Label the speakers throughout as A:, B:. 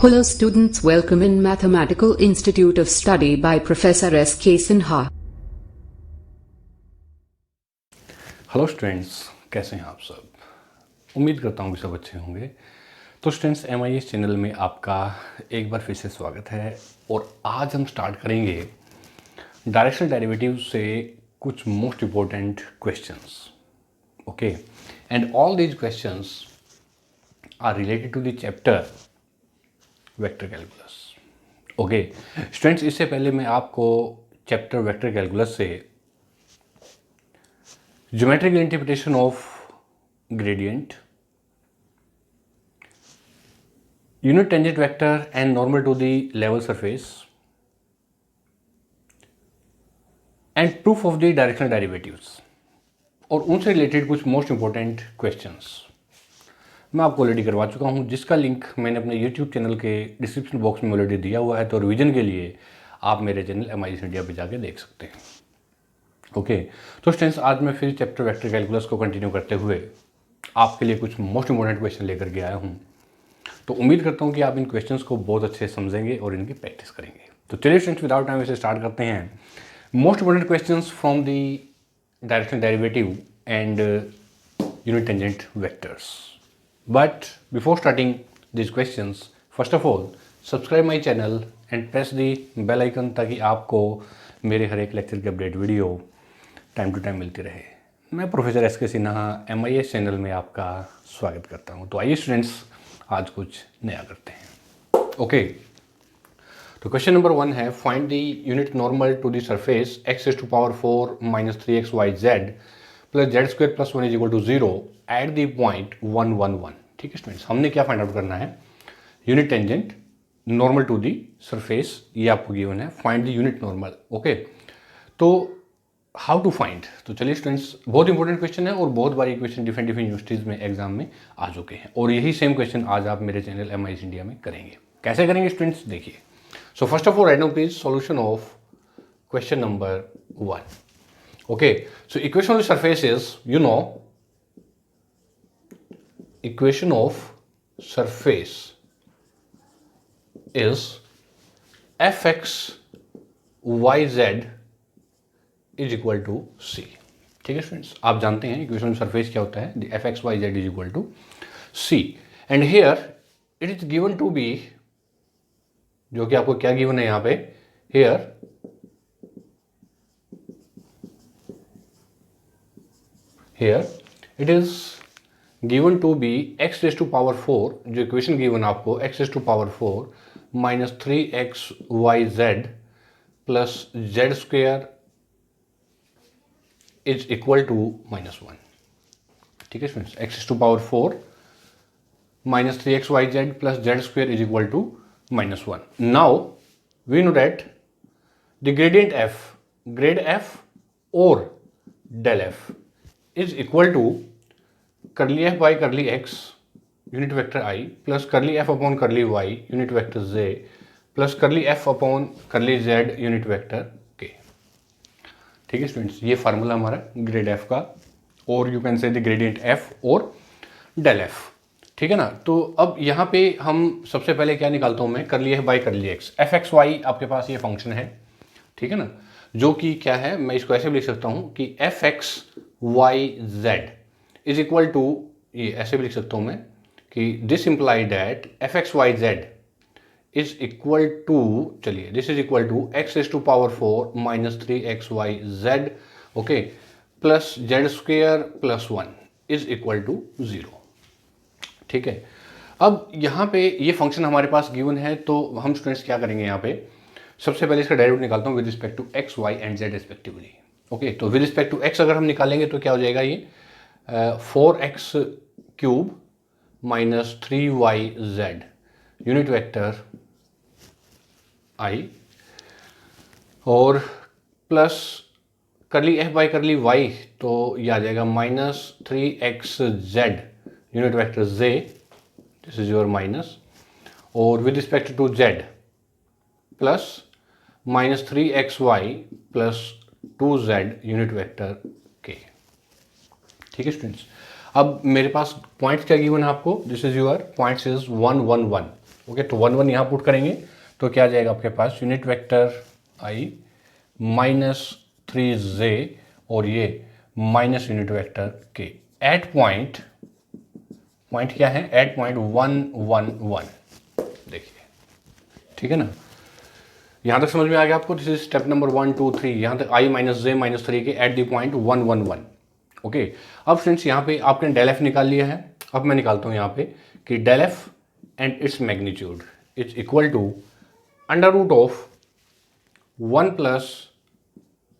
A: Hello students, welcome in Mathematical Institute of Study by Professor S.K. Sinha.
B: Hello students, कैसे हैं आप सब। उम्मीद करता हूँ कि सब अच्छे होंगे। तो स्टूडेंट्स, MIS चैनल में आपका एक बार फिर से स्वागत है और आज हम स्टार्ट करेंगे डायरेक्शनल डेरिवेटिव से कुछ most important questions. Okay, and all these questions are related to the chapter vector calculus. Okay students, इससे पहले मैं आपको चैप्टर वेक्टर कैलकुलस से geometrical interpretation of gradient, unit tangent vector and normal to the level surface and proof of the directional derivatives और उनसे related कुछ most important questions मैं आपको ऑलरेडी करवा चुका हूं, जिसका लिंक मैंने अपने YouTube चैनल के डिस्क्रिप्शन बॉक्स में ऑलरेडी दिया हुआ है। तो रिवीजन के लिए आप मेरे चैनल MIS इंडिया पे जाके देख सकते हैं। ओके, तो स्टूडेंट्स, आज मैं फिर चैप्टर वेक्टर कैलकुलस को कंटिन्यू करते हुए आपके लिए कुछ मोस्ट इंपॉर्टेंट क्वेश्चन लेकर के आया हूँ। तो उम्मीद करता हूँ कि आप इन क्वेश्चंस को बहुत अच्छे से समझेंगे और इनकी प्रैक्टिस करेंगे। तो चलिए स्टूडेंट्स, विदाउट टाइम इसे स्टार्ट करते हैं। Most important questions from the directional derivative and unit tangent vectors. But before starting these questions, first of all, subscribe my channel and press the bell icon ताकि आपको मेरे हर एक lecture की update video time to time मिलती रहे। मैं professor SK Sinha MIS channel में आपका स्वागत करता हूं। तो आइए स्टूडेंट्स, आज कुछ नया करते हैं। ओके, तो क्वेश्चन नंबर 1 है, find the unit normal to the surface x⁴ - 3xyz plus z² + 1 = 0 at the point 1 1 1। ठीक है स्टूडेंट्स, हमने क्या फाइंड आउट करना है? Unit tangent normal to the surface, ये आपको गिवन है। Find the unit normal. Okay, तो हाउ टू फाइंड? तो चलिए स्टूडेंट्स, बहुत इंपॉर्टेंट क्वेश्चन है और बहुत बार ये क्वेश्चन डिफरेंट यूनिवर्सिटीज़ में एग्जाम में आ चुके हैं और यही सेम क्वेश्चन आज आप मेरे चैनल MIS इंडिया में करेंगे। कैसे करेंगे स्टूडेंट्स, देखिए। So first of all, right now please solution of question number 1। Okay, so equation of the surface is, you know, equation of surface is fx yz is equal to c। ठीक है students, आप जानते हैं equation of surface क्या होता है। fx yz is equal to c and here it is given to be, जो कि आपको क्या गिवन है यहाँ पे, here it is given to be x⁴, जो इक्वेशन गिवन आपको x⁴ - 3xyz plus z² is equal to -1। ठीक है students, x⁴ - 3xyz plus z² is equal to -1। Now we know that the gradient f, grad f और del f is equal to curly f by curly x unit vector i plus curly f upon curly y unit vector j plus curly f upon curly z unit vector k। ठीक है students, ये formula हमारा grade f का, और you can say the gradient f और del f। ठीक है ना। तो अब यहाँ पे हम सबसे पहले क्या निकालता हूँ मैं, curly f by curly x। fx y आपके पास ये फंक्शन है, ठीक है ना, जो कि क्या है, मैं इसको ऐसे भी लिख सकता हूँ कि fx yz is equal to, ये ऐसे भी लिख सकता हूं मैं कि this imply that fx yz is equal to, चलिए, this is equal to x⁴ - 3xyz, okay, plus z² + 1 is equal to 0। ठीक है, अब यहाँ पे ये फंक्शन हमारे पास गिवन है, तो हम स्टूडेंट्स क्या करेंगे, यहाँ पे सबसे पहले इसका डेरिवेटिव निकालता हूँ with respect to x, y and z respectively. Okay, तो विद रिस्पेक्ट टू x अगर हम निकालेंगे तो क्या हो जाएगा, ये 4x³ - 3yz unit vector i और plus curly f by curly y, तो ये आ जाएगा -3xz unit vector j, this is your minus, और with respect to z plus -3xy plus 2z unit vector k। ठीक है स्टूडेंट्स, अब मेरे पास पॉइंट्स क्या गिवन है आपको, this is your points is 1 1 1। Okay, तो 1 1 यहाँ पुट करेंगे तो क्या आ जाएगा आपके पास, यूनिट वेक्टर आई माइनस 3j और ये माइनस यूनिट वेक्टर के एट पॉइंट क्या है, एट पॉइंट 1 1 1। देखिए ठीक है ना, यहां तक समझ में आ गया आपको। दिस इज स्टेप नंबर 1 2 3, यहां तक आई माइनस जे माइनस 3 के एट द पॉइंट 1 1 1। ओके, अब फ्रेंड्स यहाँ पे आपने डेल एफ निकाल लिया है। अब मैं निकालता हूं यहाँ पे कि del f and its magnitude is equal to under root of 1 plus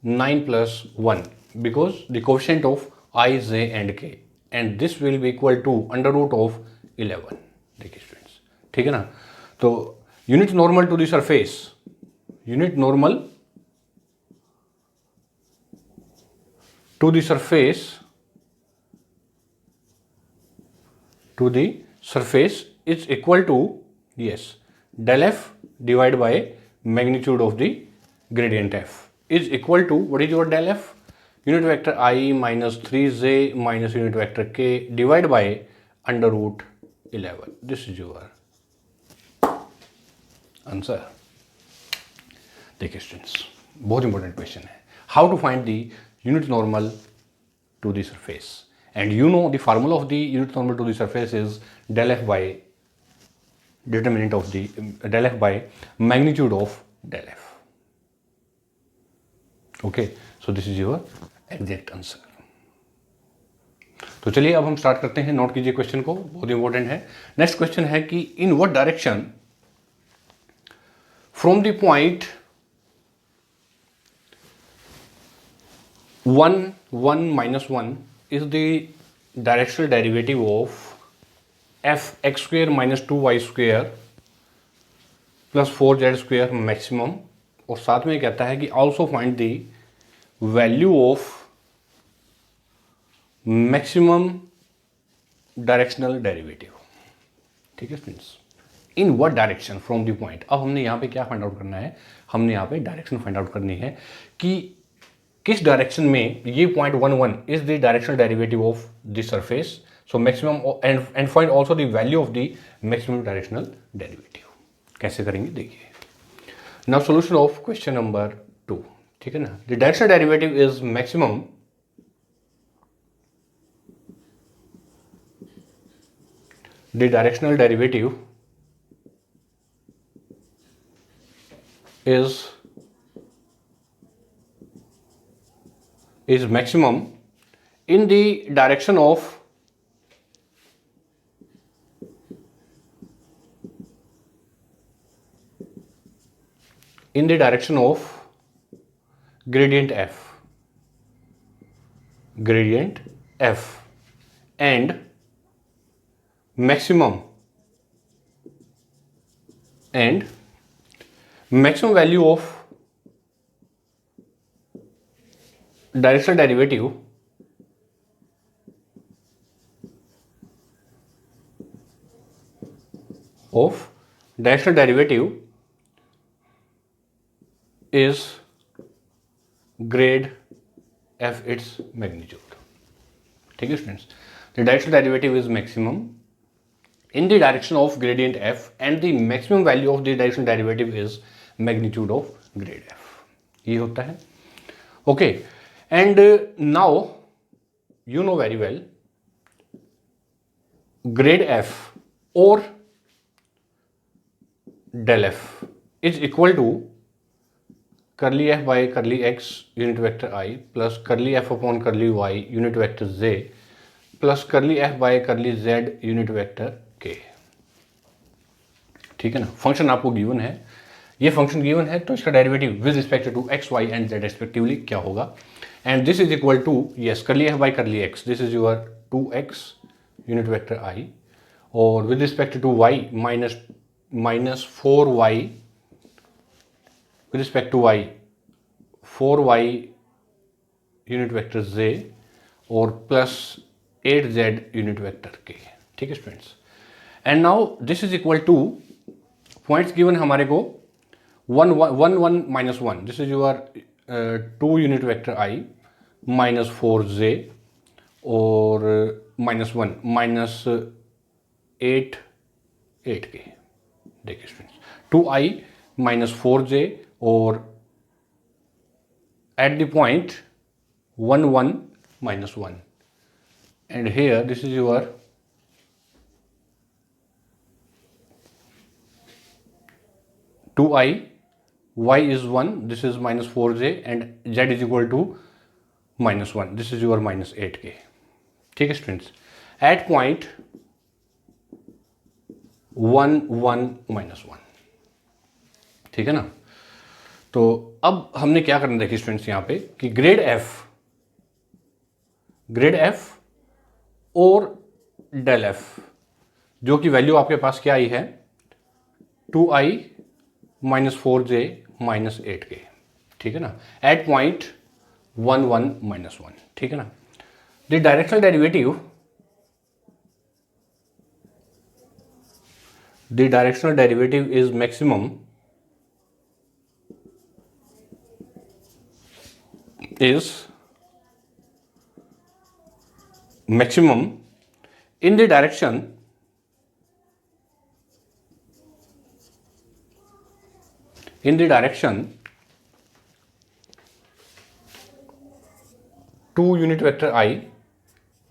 B: 9 plus 1 because the coefficient of I, J and K and this will be equal to under root of 11। देखिए स्टूडेंट्स, ठीक है ना, तो unit normal to the surface, unit normal to the surface is equal to, yes, del f divided by magnitude of the gradient f is equal to, what is your del f, unit vector I minus 3j minus unit vector k divided by under root 11। this is your answer। देखिए students, बहुत important question है, how to find the unit normal to the surface and you know the formula of the unit normal to the surface is del f by determinant of the del f by magnitude of del f। okay, so this is your exact answer। तो चलिए अब हम start करते हैं, note कीजिए question को, बहुत important है। नेक्स्ट क्वेश्चन है कि in what direction from the point 1 1 minus 1 is the directional derivative of f x square minus 2y square plus 4z square maximum, और साथ में कहता है कि also find the value of maximum directional derivative। ठीक है friends, in what direction from the point. अब हमने यहाँ पे क्या फाइंड आउट करना है, हमने यहाँ पे डायरेक्शन फाइंड आउट करनी है कि किस डायरेक्शन में ये point 1 1 is the directional derivative of the surface. So maximum and find also the value of the maximum directional derivative. कैसे करेंगे देखिए, now solution of question number 2। ठीक है ना, the directional derivative is maximum the directional derivative is maximum in the direction of gradient f and maximum value of directional derivative is grade f its magnitude। ठीक है students, the directional derivative is maximum in the direction of gradient f and the maximum value of the directional derivative is magnitude of grade f। ये होता है। Okay, and now you know very well grade f or del f is equal to curly f by curly x unit vector I plus curly f upon curly y unit vector j plus curly f by curly z unit vector k। ठीक है ना, function आपको given है, ये function given है तो इसका derivative with respect to x y and z respectively क्या होगा, and this is equal to, yes, curly f by curly x, this is your 2x unit vector I, और with respect to y minus 4y with respect to y 4y unit vector z और plus 8z unit vector k। ठीक है students, and now this is equal to points given हमारे को 1 1 1 minus 1, this is your 2 unit vector I minus 4j और minus 1 minus 8 8k। देखिए students, 2i minus 4j और at the point 1 1 minus 1, and here this is your 2i, y is 1, this is minus 4j, and z is equal to minus 1, this is your minus 8k. ठीक है students, eight point 1 1 minus 1, ठीक है ना। तो अब हमने क्या करना देखिए स्टूडेंट्स यहाँ पे कि ग्रेड एफ और डेल एफ जो कि वैल्यू आपके पास क्या आई है 2i minus 4j minus 8k, ठीक है ना, एट पॉइंट 1 1 minus 1, ठीक है ना। The directional derivative is maximum in the direction to unit vector I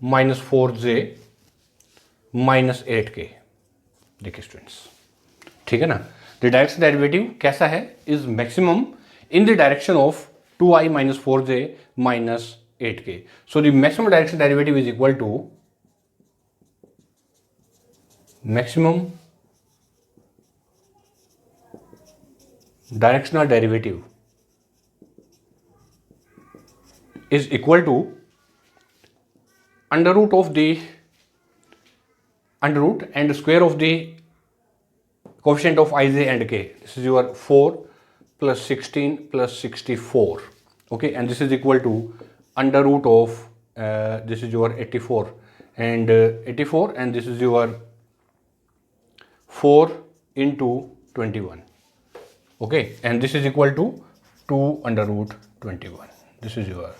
B: minus 4j minus 8k। देखिए स्टूडेंट्स, ठीक है ना, द डायरेक्शनल डेरिवेटिव कैसा है, is maximum in the direction of 2i minus 4j minus 8k। So the maximum directional derivative is equal to maximum directional derivative is equal to under root and square of the coefficient of ij and k. This is your 4 plus 16 plus 64, okay, and this is equal to under root of this is your 84 and 84, and this is your 4 into 21, okay, and this is equal to 2 under root 21. This is your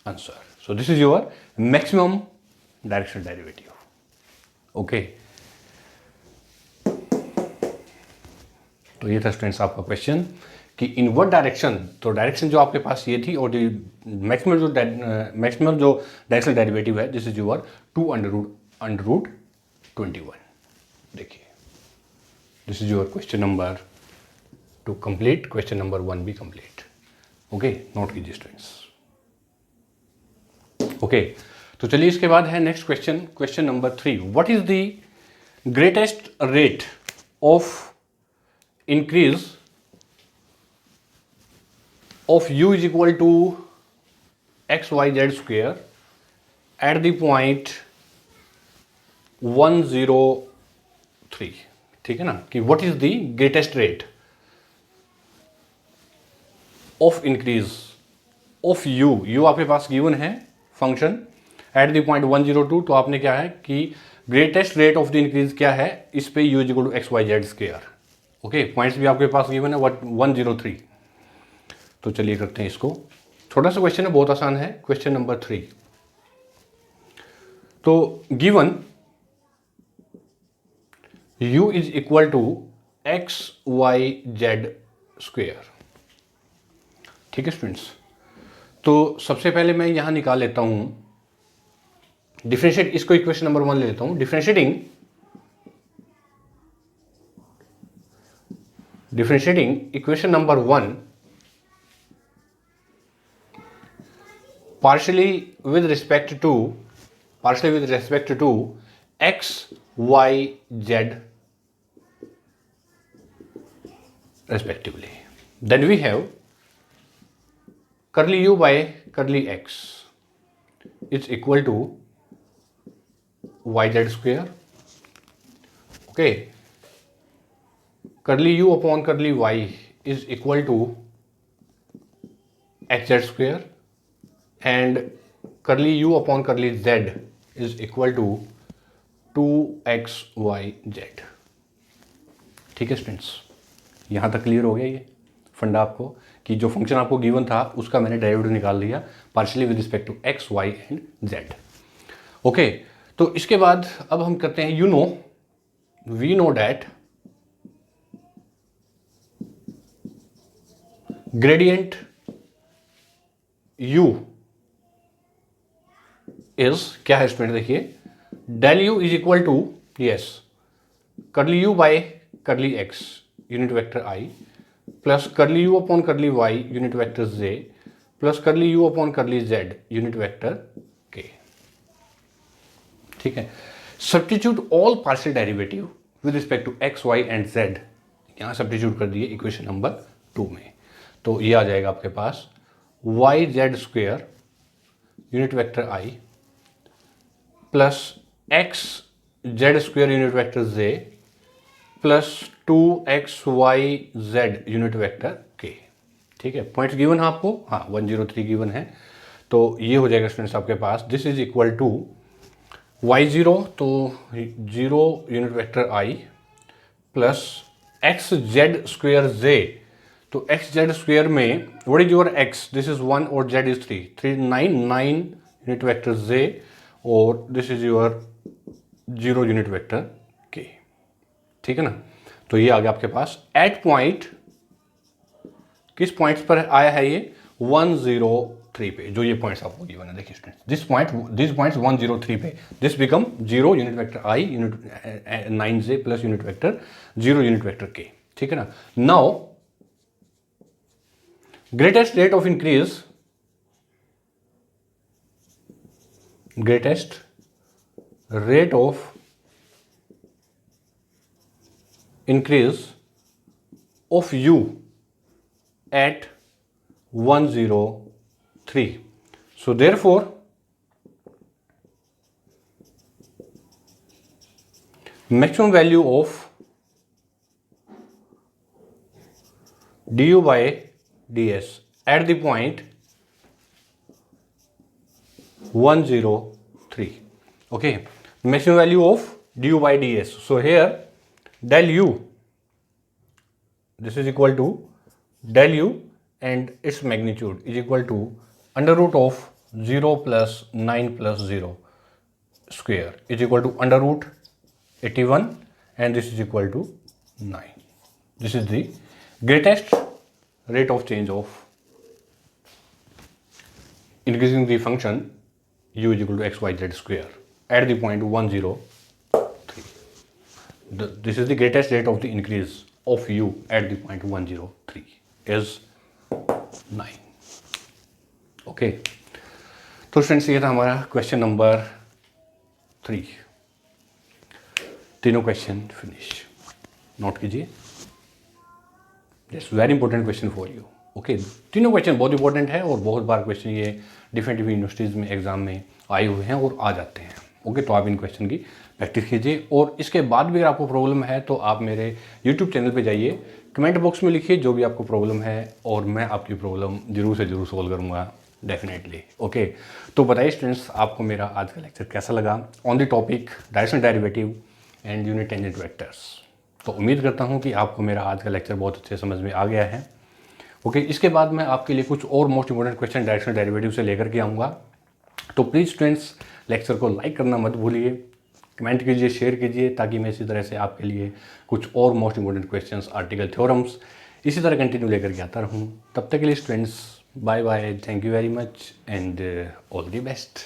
B: answer. So this is your maximum directional derivative, okay। तो ये था students आपका question कि in what direction, तो direction जो आपके पास ये थी और मैक्सिमम जो डायरेक्शनल डेरिवेटिव है this is your 2 under root 21। देखिए this is your question number 2 complete, question number 1 भी कंप्लीट, ओके, नोट कीजिए स्टूडेंट्स, ओके। तो चलिए इसके बाद है next question, question number 3, what is the greatest rate of increase of u is equal to xyz square at the point 103, ठीक है ना, कि what is the greatest rate of increase of u आपके पास given है function at the point 102, तो आपने क्या है कि greatest rate of the increase क्या है, इस पे u is equal to xyz square, okay, points भी आपके पास गिवन है 103। तो चलिए करते हैं इसको, छोटा सा क्वेश्चन है, बहुत आसान है, क्वेश्चन नंबर 3। तो given u is equal to xyz square, ठीक है स्टूडेंट्स। तो सबसे पहले मैं यहां निकाल लेता हूं डिफरेंशिएट, इसको इक्वेशन नंबर 1 ले लेता हूं, differentiating equation number 1 partially with respect to x, y, z respectively. Then we have curly u by curly x is equal to yz square, okay, curly u upon curly y is equal to xz square, and curly u upon curly z is equal to 2xyz, ठीक है students. यहाँ तक clear हो गया ये फंडा आपको कि जो फंक्शन आपको गिवन था उसका मैंने डेरिवेटिव निकाल लिया partially with respect to x, y and z, okay. तो इसके बाद अब हम करते हैं, you know we know that gradient u is क्या है स्टूडेंट, देखिए del u is equal to yes curly u by curly x unit vector i plus curly u upon curly y unit vector j plus curly u upon curly z unit vector k। ठीक है, substitute all partial derivative with respect to x y and z, यहां substitute कर दिए equation number 2 में, तो ये आ जाएगा आपके पास Y Z square unit vector I plus X Z square unit vector J plus 2xy Z unit vector K. ठीक है, पॉइंट्स गिवन है आपको, हाँ 103 गिवन है, तो ये हो जाएगा स्टूडेंट्स आपके पास this is equal to y0 तो 0 unit vector I plus X Z square J, तो एक्स जेड स्क्वेयर में what is your X, this is 1 और Z is 3 9 unit vector J और this is your 0 unit vector K. ठीक है ना, तो ये आ गया आपके पास एट पॉइंट, किस पॉइंट्स पर आया है ये 103 पे, जो ये पॉइंट्स आपको गिवन है, देखिए स्टूडेंट्स दिस पॉइंट्स 103 पे this become 0 unit vector I unit 9j plus unit vector 0 unit vector K. ठीक है ना, now greatest rate of increase of u at 103, so therefore maximum value of du by ds at the point 103, okay, maximum value of du by ds, so here del u, this is equal to del u and its magnitude is equal to under root of 0 plus 9 plus 0 square is equal to under root 81 and this is equal to 9. This is the greatest rate of change of increasing the function u is equal to x y z square at the point 103. This is the greatest rate of the increase of u at the point 103 is 9. Okay, तो friends ये था हमारा question number 3, तीनों question finish, note कीजिए, that's very important question for you. Okay, तीनों question बहुत important है और बहुत बार क्वेश्चन ये डिफरेंट यूनिवर्सिटीज़ में एग्जाम में आए हुए हैं और आ जाते हैं। ओके, तो आप इन क्वेश्चन की प्रैक्टिस कीजिए और इसके बाद भी अगर आपको प्रॉब्लम है तो आप मेरे यूट्यूब चैनल पे जाइए, कमेंट बॉक्स में लिखिए जो भी आपको प्रॉब्लम है और मैं आपकी प्रॉब्लम जरूर से जरूर सॉल्व करूँगा डेफिनेटली। ओके, तो बताइए स्टूडेंट्स आपको मेरा आज का लेक्चर कैसा लगा on the topic directional derivative and unit tangent vectors. तो उम्मीद करता हूँ कि आपको मेरा आज का लेक्चर बहुत अच्छे समझ में आ गया है। ओके, इसके बाद मैं आपके लिए कुछ और most important question directional derivative से लेकर के आऊँगा, तो प्लीज़ स्टूडेंट्स लेक्चर को लाइक करना मत भूलिए, कमेंट कीजिए, शेयर कीजिए, ताकि मैं इसी तरह से आपके लिए कुछ और most important questions, article, theorems इसी तरह कंटिन्यू लेकर के आता रहूँ। तब तक के लिए students bye bye, thank you very much and all the best.